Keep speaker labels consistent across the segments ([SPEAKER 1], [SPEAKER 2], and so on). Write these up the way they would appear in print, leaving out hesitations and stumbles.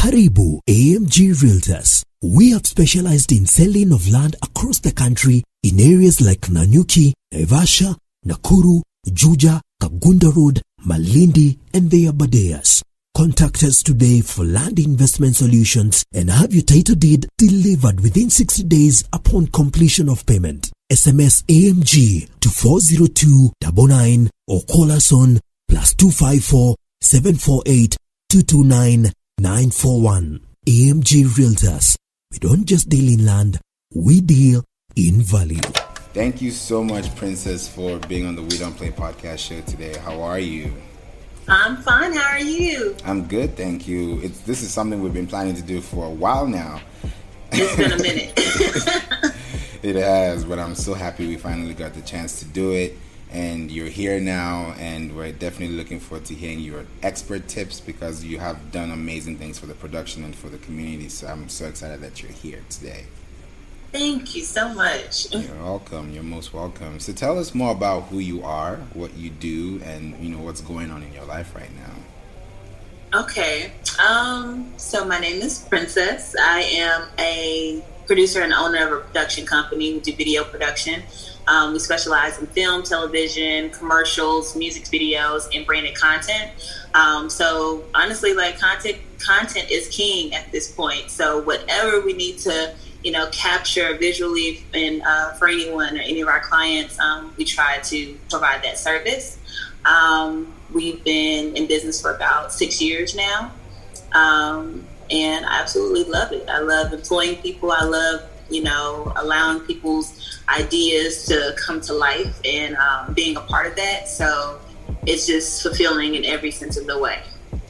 [SPEAKER 1] Karibu AMG Realtors. We have specialized in selling of land across the country in areas like Nanyuki, Naivasha, Nakuru, Juja, Kagunda Road, Malindi, and the Abadeas. Contact us today for land investment solutions and have your title deed delivered within 60 days upon completion of payment. SMS AMG to 40299 or call us on +254 748 229 941. AMG Realtors. We don't just deal in land, we deal in value.
[SPEAKER 2] Thank you so much, Princess, for being on the We Don't Play podcast show today. How are you?
[SPEAKER 3] I'm fine. How are you?
[SPEAKER 2] I'm good, thank you. This is something we've been planning to do for a while now.
[SPEAKER 3] It's been a minute.
[SPEAKER 2] It has, but I'm so happy we finally got the chance to do it. And you're here now, and we're definitely looking forward to hearing your expert tips because you have done amazing things for the production and for the community. So I'm so excited that you're here today.
[SPEAKER 3] Thank you so much.
[SPEAKER 2] You're welcome. You're most welcome. So tell us more about who you are, what you do, and what's going on in your life right now.
[SPEAKER 3] Okay. So my name is Princess. I am a producer and owner of a production company. We do video production. We specialize in film, television, commercials, music videos, and branded content. So honestly, like content is king at this point. So whatever we need to, capture visually and for anyone or any of our clients, we try to provide that service. We've been in business for about 6 years now. And I absolutely love it. I love employing people. I love, allowing people's ideas to come to life and being a part of that. So it's just fulfilling in every sense of the way.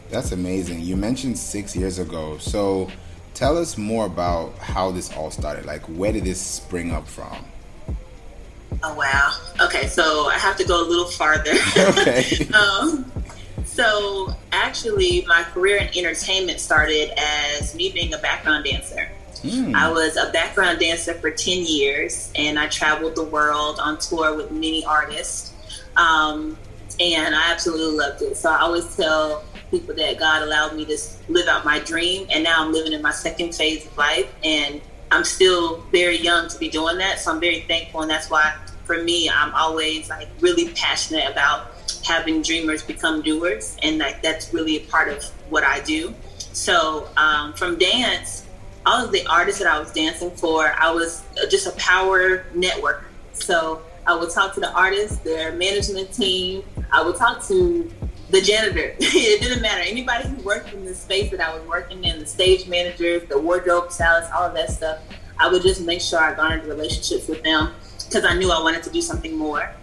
[SPEAKER 2] That's amazing. You mentioned 6 years ago. So tell us more about how this all started. Like, where did this spring up from?
[SPEAKER 3] Oh, wow. Okay, so I have to go a little farther.
[SPEAKER 2] Okay.
[SPEAKER 3] So actually, my career in entertainment started as me being a background dancer. I was a background dancer for 10 years, and I traveled the world on tour with many artists. And I absolutely loved it. So I always tell people that God allowed me to live out my dream, and now I'm living in my second phase of life, and I'm still very young to be doing that. So I'm very thankful, and that's why for me, I'm always like really passionate about having dreamers become doers, and that's really a part of what I do. So from dance, all of the artists that I was dancing for, I was just a power networker. So I would talk to the artists, their management team. I would talk to the janitor. It didn't matter. Anybody who worked in the space that I was working in, the stage managers, the wardrobe stylists, all of that stuff, I would just make sure I garnered relationships with them because I knew I wanted to do something more.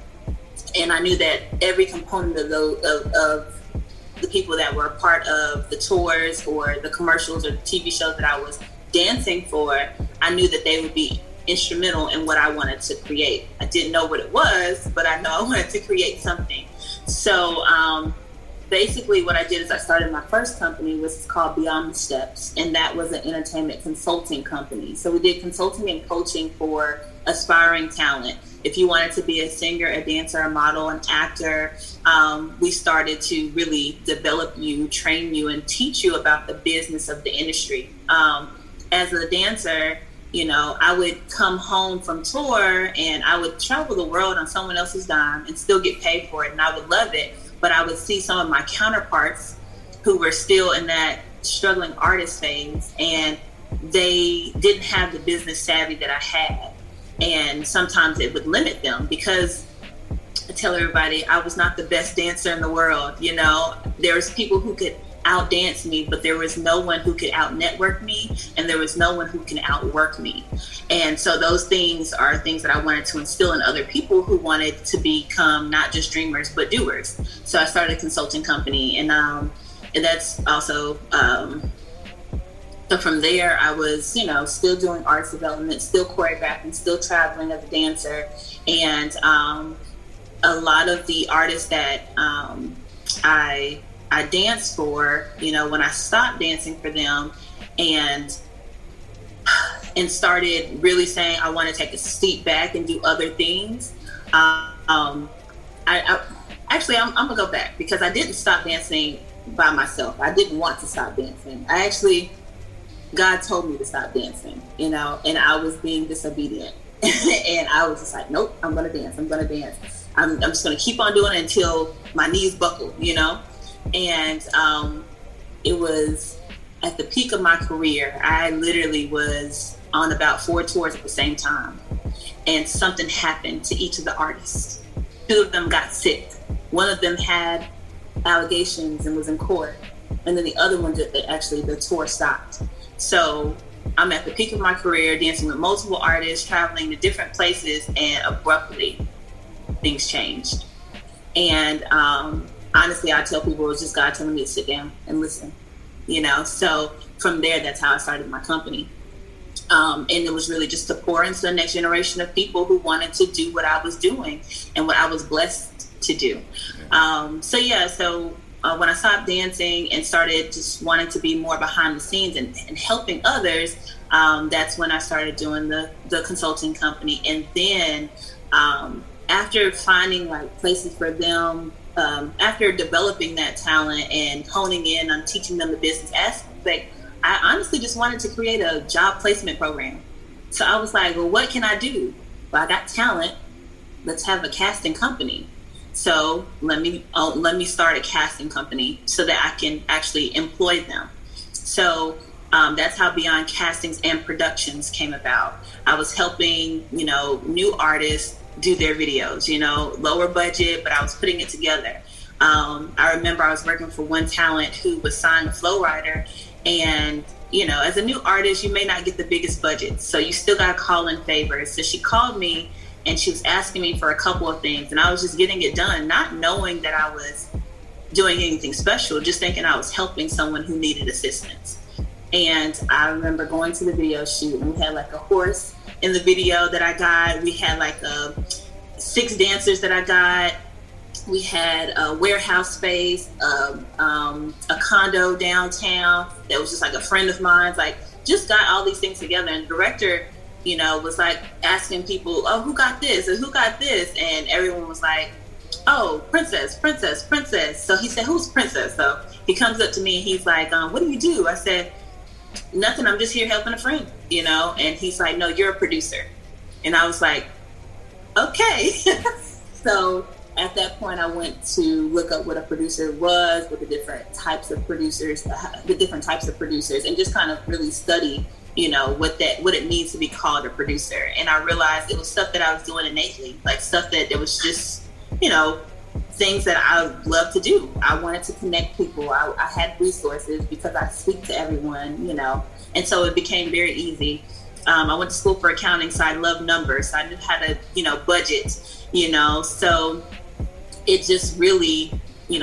[SPEAKER 3] And I knew that every component of the people that were a part of the tours or the commercials or the TV shows that I was dancing for, I knew that they would be instrumental in what I wanted to create. I didn't know what it was, but I know I wanted to create something. So basically what I did is I started my first company, which is called Beyond the Steps, and that was an entertainment consulting company. So we did consulting and coaching for aspiring talent. If you wanted to be a singer, a dancer, a model, an actor, we started to really develop you, train you, and teach you about the business of the industry. As a dancer, I would come home from tour and I would travel the world on someone else's dime and still get paid for it, and I would love it. But I would see some of my counterparts who were still in that struggling artist phase, and they didn't have the business savvy that I had. And sometimes it would limit them because I tell everybody I was not the best dancer in the world. There was people who could outdance me, but there was no one who could out-network me, and there was no one who can outwork me. And so those things are things that I wanted to instill in other people who wanted to become not just dreamers, but doers. So I started a consulting company, and that's also... So from there, I was, still doing arts development, still choreographing, still traveling as a dancer. And a lot of the artists that I danced for, when I stopped dancing for them and started really saying I want to take a step back and do other things, I'm gonna go back because I didn't stop dancing by myself. I didn't want to stop dancing. I actually God told me to stop dancing, and I was being disobedient. And I was just like, nope, I'm going to dance. I'm just going to keep on doing it until my knees buckle, And it was at the peak of my career. I literally was on about 4 tours at the same time. And something happened to each of the artists. 2 of them got sick. One of them had allegations and was in court. And then the other one, the tour stopped. So I'm at the peak of my career, dancing with multiple artists, traveling to different places, and abruptly things changed. And honestly, I tell people it was just God telling me to sit down and listen. So from there, that's how I started my company. And it was really just to pour into the next generation of people who wanted to do what I was doing and what I was blessed to do. So when I stopped dancing and started just wanting to be more behind the scenes and helping others, that's when I started doing the consulting company. And then after finding like places for them, after developing that talent and honing in on teaching them the business aspect, I honestly just wanted to create a job placement program. So I was like, well, what can I do? Well, I got talent. Let's have a casting company. So let me start a casting company so that I can actually employ them. So that's how Beyond Castings and Productions came about. I was helping, new artists do their videos, lower budget, but I was putting it together. I remember I was working for one talent who was signed to Flow Rider, and as a new artist, you may not get the biggest budget, so you still got to call in favors. So she called me and she was asking me for a couple of things, and I was just getting it done, not knowing that I was doing anything special, just thinking I was helping someone who needed assistance. And I remember going to the video shoot, and we had like a horse in the video that I got. We had like 6 dancers that I got. We had a warehouse space, a condo downtown that was just like a friend of mine's, like just got all these things together. And the director, was like asking people, oh, who got this and who got this? And everyone was like, oh, princess. So he said, who's Princess? So he comes up to me and he's like, what do you do? I said, nothing, I'm just here helping a friend, And he's like, no, you're a producer. And I was like, okay. So at that point, I went to look up what a producer was, what the different types of producers, and just kind of really study, what it means to be called a producer. And I realized it was stuff that I was doing innately, like stuff that it was just, things that I love to do. I wanted to connect people. I had resources because I speak to everyone, and so it became very easy. I went to school for accounting, so I love numbers. So I knew how to, budget, so it just really,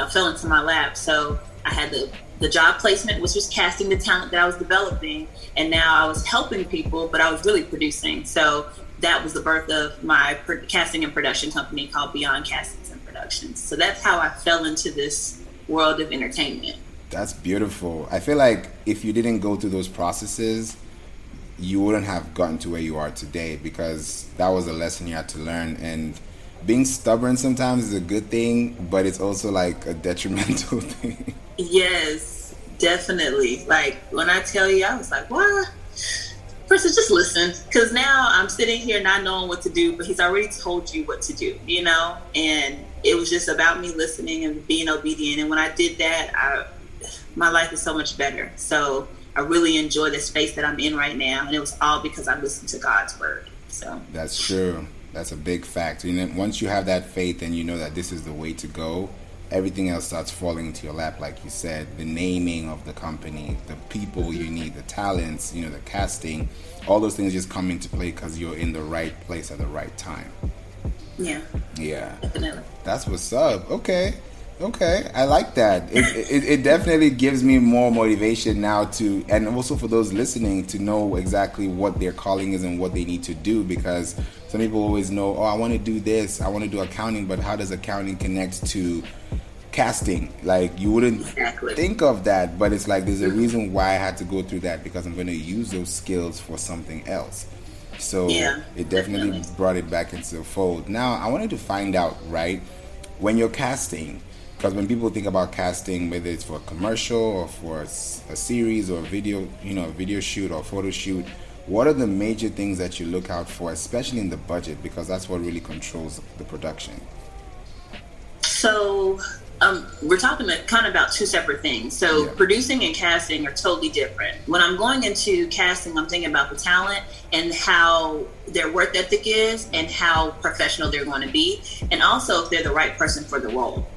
[SPEAKER 3] fell into my lap. So I had the job placement, which was casting the talent that I was developing. And now I was helping people, but I was really producing. So that was the birth of my casting and production company called Beyond Castings and Productions. So that's how I fell into this world of entertainment.
[SPEAKER 2] That's beautiful. I feel like if you didn't go through those processes, you wouldn't have gotten to where you are today, because that was a lesson you had to learn. And being stubborn sometimes is a good thing, but it's also like a detrimental thing.
[SPEAKER 3] Yes, definitely. Like when I tell you, I was like, what? First, just listen, because now I'm sitting here not knowing what to do, but he's already told you what to do, and it was just about me listening and being obedient. And when I did that, my life is so much better. So I really enjoy the space that I'm in right now, and it was all because I listened to God's word. So that's
[SPEAKER 2] true. That's a big fact. Once you have that faith and you know that this is the way to go, everything else starts falling into your lap, like you said. The naming of the company, the people you need, the talents, the casting, all those things just come into play because you're in the right place at the right time.
[SPEAKER 3] Yeah. Definitely.
[SPEAKER 2] That's what's up. Okay, I like that. It definitely gives me more motivation now to, and also for those listening, to know exactly what their calling is and what they need to do, because some people always know, I want to do this, I want to do accounting, but how does accounting connect to casting? Like, you wouldn't think of that, but it's like there's a reason why I had to go through that, because I'm going to use those skills for something else. So it definitely brought it back into the fold. Now, I wanted to find out, right, when you're casting, Because when people think about casting, whether it's for a commercial or for a series or a video, video shoot or photo shoot, what are the major things that you look out for, especially in the budget? Because that's what really controls the production.
[SPEAKER 3] So we're talking kind of about two separate things. So producing and casting are totally different. When I'm going into casting, I'm thinking about the talent and how their work ethic is and how professional they're going to be, and also if they're the right person for the role.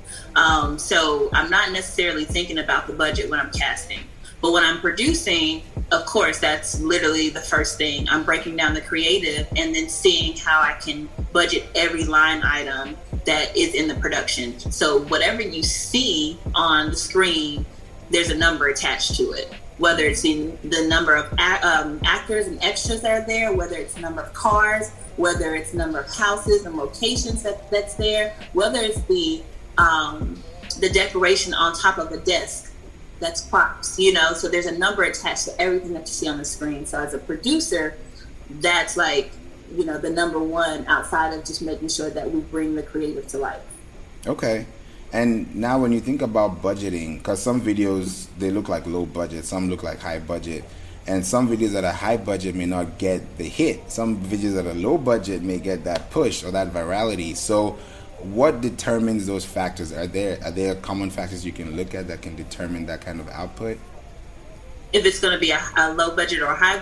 [SPEAKER 3] So I'm not necessarily thinking about the budget when I'm casting. But when I'm producing, of course, that's literally the first thing. I'm breaking down the creative and then seeing how I can budget every line item that is in the production. So whatever you see on the screen, there's a number attached to it. Whether it's in the number of actors and extras that are there, whether it's the number of cars, whether it's the number of houses and locations that's there, whether it's the decoration on top of the desk. That's props, so there's a number attached to everything that you see on the screen. So as a producer, that's like, the number one outside of just making sure that we bring the creative to life.
[SPEAKER 2] Okay. And now when you think about budgeting, because some videos, they look like low budget, some look like high budget, and some videos that are high budget may not get the hit. Some videos that are low budget may get that push or that virality. So what determines those factors? Are there common factors you can look at that can determine that kind of output?
[SPEAKER 3] If it's going to be a low budget or high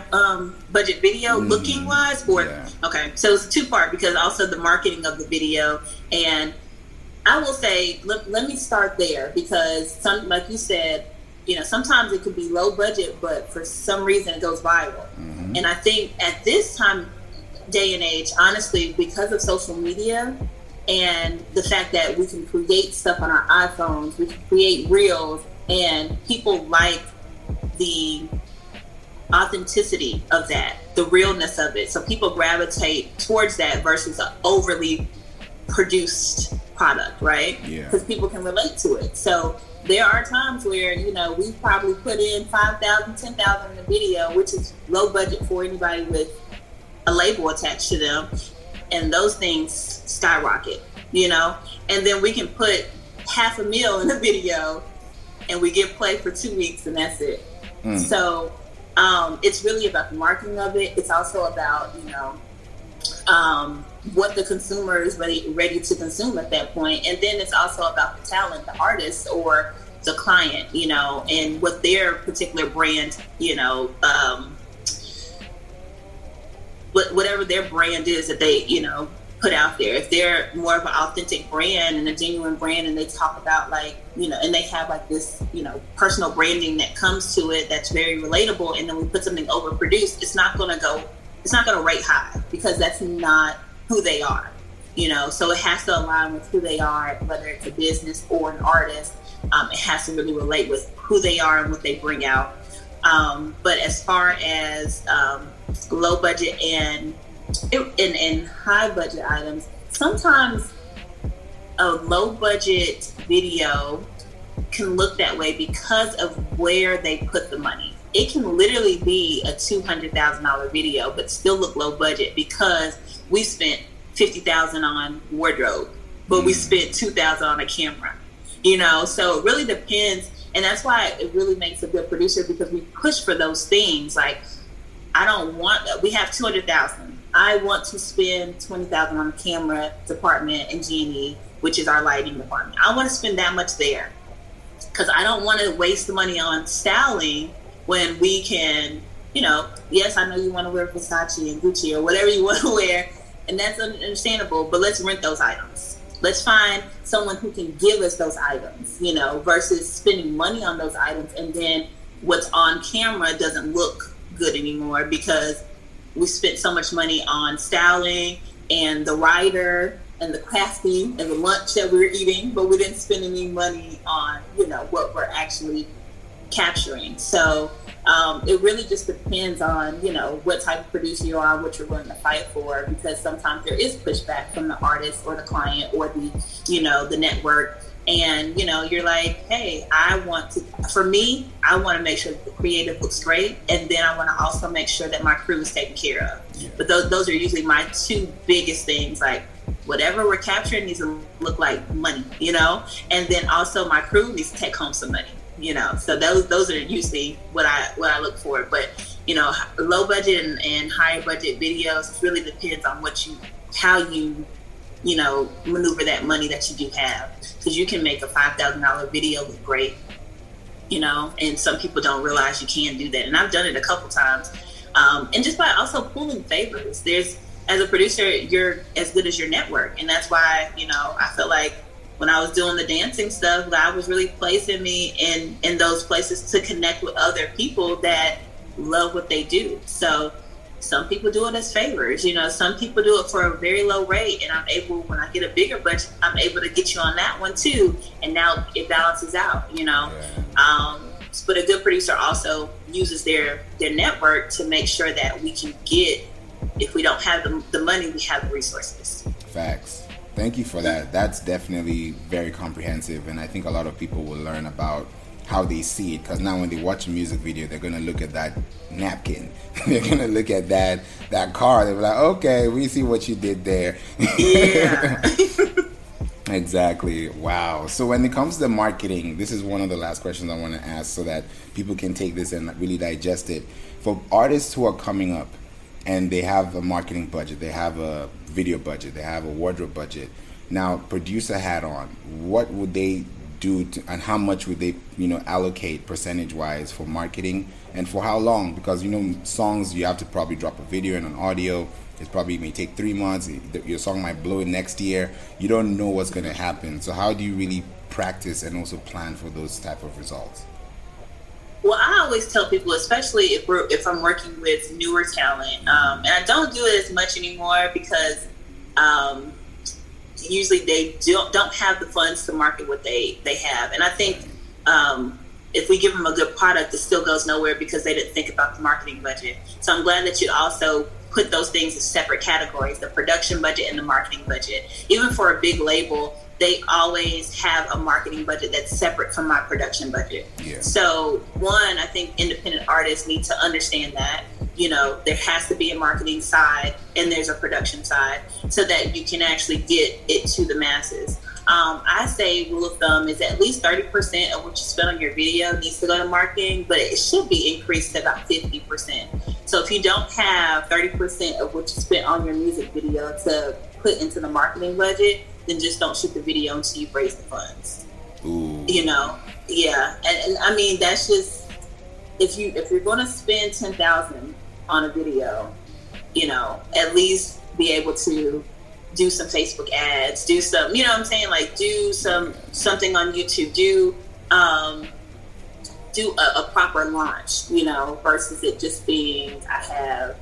[SPEAKER 3] budget video, looking wise, okay. So it's two-part, because also the marketing of the video, and I will say, let me start there, because like you said, sometimes it could be low budget, but for some reason it goes viral. And I think at this day and age, honestly, because of social media, and the fact that we can create stuff on our iPhones, we can create reels, and people like the authenticity of that, the realness of it. So people gravitate towards that versus an overly produced product, right?
[SPEAKER 2] Yeah.
[SPEAKER 3] Because people can relate to it. So there are times where, we've probably put in $5,000, $10,000 in a video, which is low budget for anybody with a label attached to them. And those things skyrocket, and then we can put $500,000 in a video and we get play for 2 weeks and that's it. So it's really about the marketing of it. It's also about, what the consumer is ready to consume at that point. And then it's also about the talent, the artist or the client, and what their particular brand, whatever their brand is that they, put out there. If they're more of an authentic brand and a genuine brand, and they talk about and they have this, personal branding that comes to it that's very relatable, and then we put something overproduced, it's not going to rate high, because that's not who they are, so it has to align with who they are, whether it's a business or an artist. It has to really relate with who they are and what they bring out. But as far as low budget and high budget items, sometimes a low budget video can look that way because of where they put the money. It can literally be a $200,000 video but still look low budget because we spent $50,000 on wardrobe, but we spent $2,000 on a camera. So it really depends, and that's why it really makes a good producer, because we push for those things. Like, we have $200,000. I want to spend $20,000 on the camera department and G&E, which is our lighting department. I want to spend that much there, because I don't want to waste the money on styling when we can, yes, I know you want to wear Versace and Gucci or whatever you want to wear, and that's understandable, but let's rent those items. Let's find someone who can give us those items, versus spending money on those items and then what's on camera doesn't look good anymore because we spent so much money on styling and the writer and the crafting and the lunch that we were eating, but we didn't spend any money on, what we're actually capturing. So it really just depends on, what type of producer you are, what you're willing to fight for, because sometimes there is pushback from the artist or the client or the network. And, you're like, hey, I want to make sure the creative looks great. And then I want to also make sure that my crew is taken care of. Yeah. But those are usually my two biggest things. Like, whatever we're capturing needs to look like money, you know? And then also my crew needs to take home some money, you know? So those are usually what I look for. But, you know, low budget and higher budget videos, it really depends on how you maneuver that money that you do have. Because you can make a $5,000 video look great, you know, and some people don't realize you can do that. And I've done it a couple times. And just by also pulling favors, as a producer, you're as good as your network. And that's why, you know, I feel like when I was doing the dancing stuff, God was really placing me in those places to connect with other people that love what they do. So some people do it as favors, you know, some people do it for a very low rate. And I'm able, when I get a bigger budget, I'm able to get you on that one too. And now it balances out, you know. Yeah. But a good producer also uses their network to make sure that we can get, if we don't have the money, we have the resources.
[SPEAKER 2] Facts. Thank you for that. That's definitely very comprehensive. And I think a lot of people will learn about how they see it. Because now when they watch a music video, they're going to look at that napkin. They're going to look at that car. They'll be like, okay, we see what you did there.
[SPEAKER 3] Yeah.
[SPEAKER 2] Exactly. Wow. So when it comes to marketing, this is one of the last questions I want to ask so that people can take this and really digest it. For artists who are coming up and they have a marketing budget, they have a video budget, they have a wardrobe budget. Now, producer hat on, what would they do and how much would they, you know, allocate percentage-wise for marketing and for how long? Because, you know, songs, you have to probably drop a video and an audio. It probably may take 3 months. Your song might blow next year. You don't know what's going to happen. So how do you really practice and also plan for those type of results?
[SPEAKER 3] Well, I always tell people, especially if I'm working with newer talent, and I don't do it as much anymore because usually they don't have the funds to market what they have. And I think if we give them a good product, it still goes nowhere because they didn't think about the marketing budget. So I'm glad that you also put those things as separate categories, the production budget and the marketing budget. Even for a big label, they always have a marketing budget that's separate from my production budget. Yeah. So one, I think independent artists need to understand that, you know, there has to be a marketing side and there's a production side so that you can actually get it to the masses. I say rule of thumb is at least 30% of what you spend on your video needs to go to marketing, but it should be increased to about 50%. So if you don't have 30% of what you spent on your music video to put into the marketing budget, then just don't shoot the video until you've raised the funds.
[SPEAKER 2] Ooh.
[SPEAKER 3] You know, yeah, and I mean that's just if you're going to spend $10,000 on a video, you know, at least be able to do some Facebook ads, do some, you know what I'm saying, like do something on YouTube, do a proper launch, you know, versus it just being I have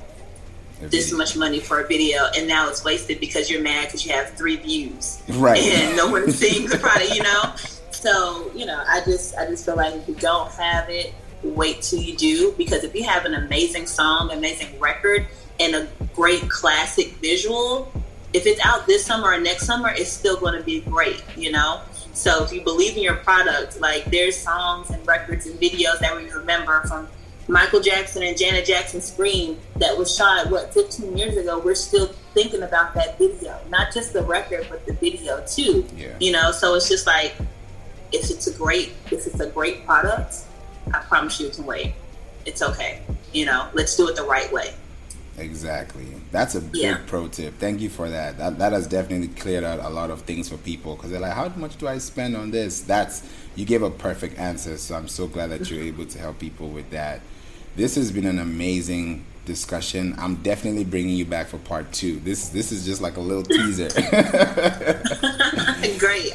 [SPEAKER 3] this much money for a video and now it's wasted because you're mad because you have 3 views,
[SPEAKER 2] right? And
[SPEAKER 3] no one's seeing the product, you know. So, you know, I just feel like if you don't have it, wait till you do, because if you have an amazing song, amazing record, and a great classic visual, if it's out this summer or next summer, it's still going to be great, you know. So if you believe in your product, like there's songs and records and videos that we remember from Michael Jackson and Janet Jackson Scream that was shot, 15 years ago. We're still thinking about that video, not just the record, but the video too. Yeah. You know, so it's just like, if it's a great product, I promise you can wait. It's okay. You know, let's do it the right way.
[SPEAKER 2] Exactly. That's a big pro tip. Thank you for that. That has definitely cleared out a lot of things for people because they're like, how much do I spend on this? You gave a perfect answer. So I'm so glad that you're able to help people with that. This has been an amazing discussion. I'm definitely bringing you back for part 2. This is just like a little teaser.
[SPEAKER 3] Great.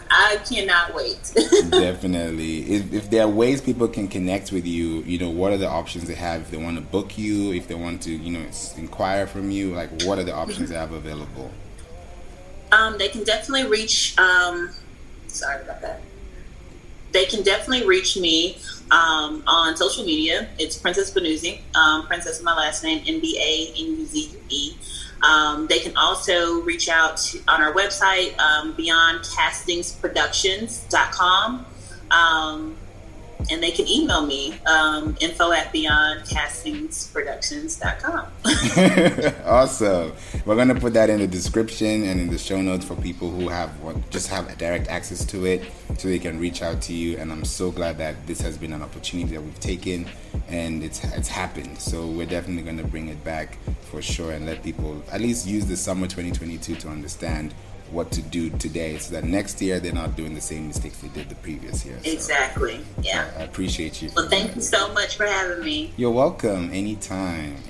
[SPEAKER 3] I cannot wait.
[SPEAKER 2] Definitely. If there are ways people can connect with you, you know, what are the options they have? If they want to book you, if they want to, you know, inquire from you, like what are the options they have available?
[SPEAKER 3] They can definitely reach, sorry about that. They can definitely reach me on social media. It's Princess Mbanuzue. Princess is my last name, Mbanuzue. They can also reach out on our website, beyondcastingsproductions.com. and they can email me, info@beyondcastingsproductions.com.
[SPEAKER 2] Awesome. We're going to put that in the description and in the show notes for people who just have direct access to it, so they can reach out to you. And I'm so glad that this has been an opportunity that we've taken, and it's happened. So we're definitely going to bring it back for sure, and let people at least use the summer 2022 to understand what to do today, so that next year they're not doing the same mistakes they did the previous year. So,
[SPEAKER 3] exactly. Yeah.
[SPEAKER 2] I appreciate you.
[SPEAKER 3] Well, thank you so much for having me.
[SPEAKER 2] You're welcome. Anytime.